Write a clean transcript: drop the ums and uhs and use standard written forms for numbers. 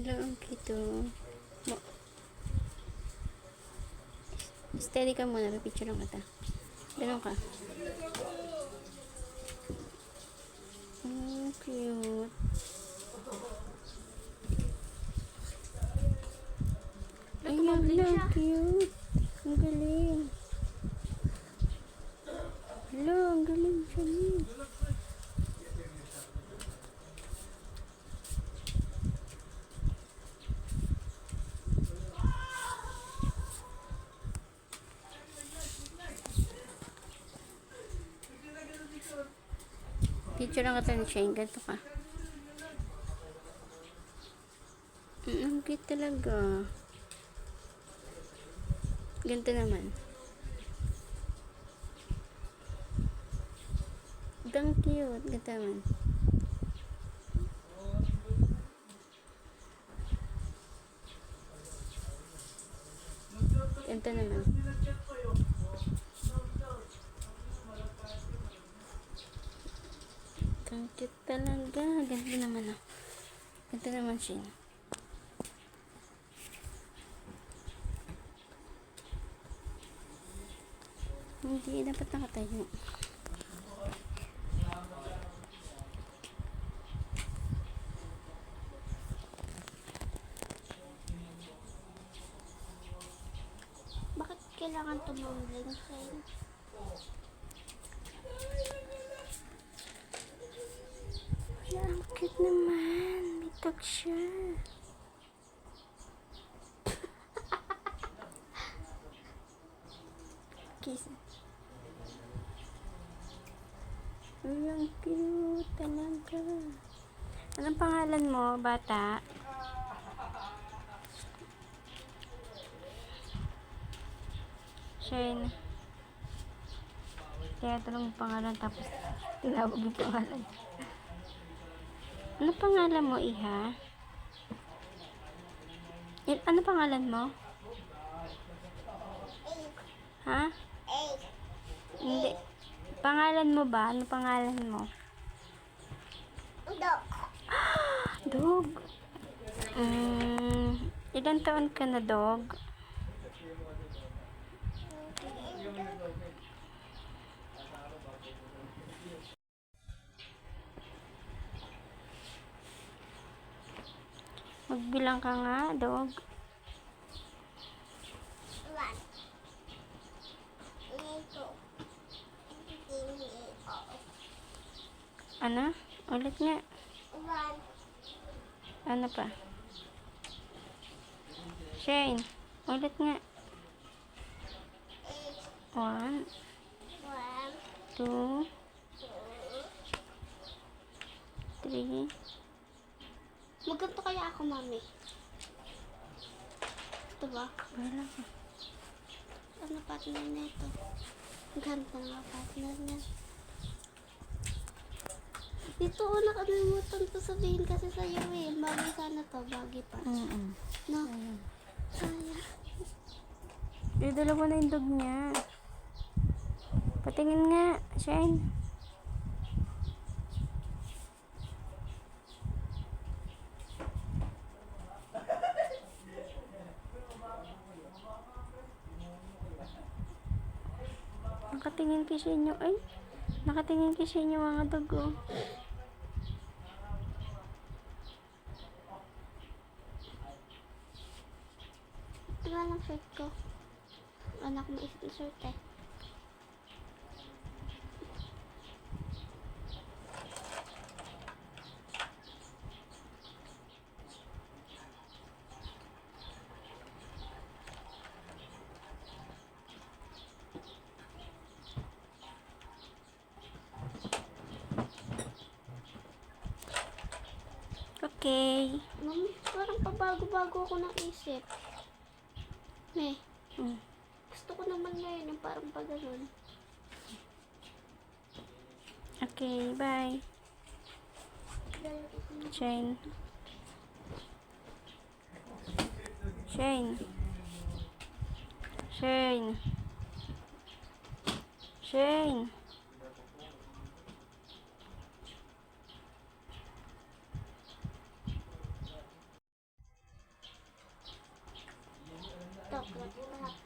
Hello, ang cute. Steady ka muna, pipicture lang kita. Ganun ka. Cute. Ay, ang cute. Ang galing. Hello, ang galing siya niya. Picture lang kita ni Shane. Ganito ka. Ang cute talaga. Ganito naman. Ang cute. Ganito naman. Ganito naman. Ang cute talaga. Ganito naman ah. Ganito naman siya. Hindi, dapat nakatayo. Bakit kailangan tumulong sa'yo? Wala, ang cute naman. May tag siya. Kiss. Ay, ang cute talaga. Anong pangalan mo, bata? Shane. Kaya tanong yung pangalan tapos tinawag yung pangalan. Ano pangalan mo, iha? Ano pangalan mo? Ha? Hindi. Pangalan mo ba? Ano pangalan mo? Dog. Dog. Ilan taon ka na, dog? Magbilang ka nga, dog. 1, 2, 3, 4. Ano? Ulit nga. 1, Ano pa? Shane, ulit nga. 1, 1, 2, 2. 3. Magganto kaya ako, mami? Ito ba? Wala ka. Ano partner nito? Ganda nga partner niya. Dito ko nakalimutan to sabihin kasi sa'yo eh. Bagay sana to, bagay pa. No? Sayang. Dala ko na yung dog niya. Patingin nga, Shane. Nakatingin kasi inyo, ay. Nakatingin kasi inyo mga dog, oh. Ito nga lang shirt ko. Anak mo isip na shirt eh. Okay. Mami, parang pabago-bago ako ng isip. Meh, gusto ko naman ngayon yung parang pagano'n. Okay, bye. Shane. Shane. Shane. Shane. Burat.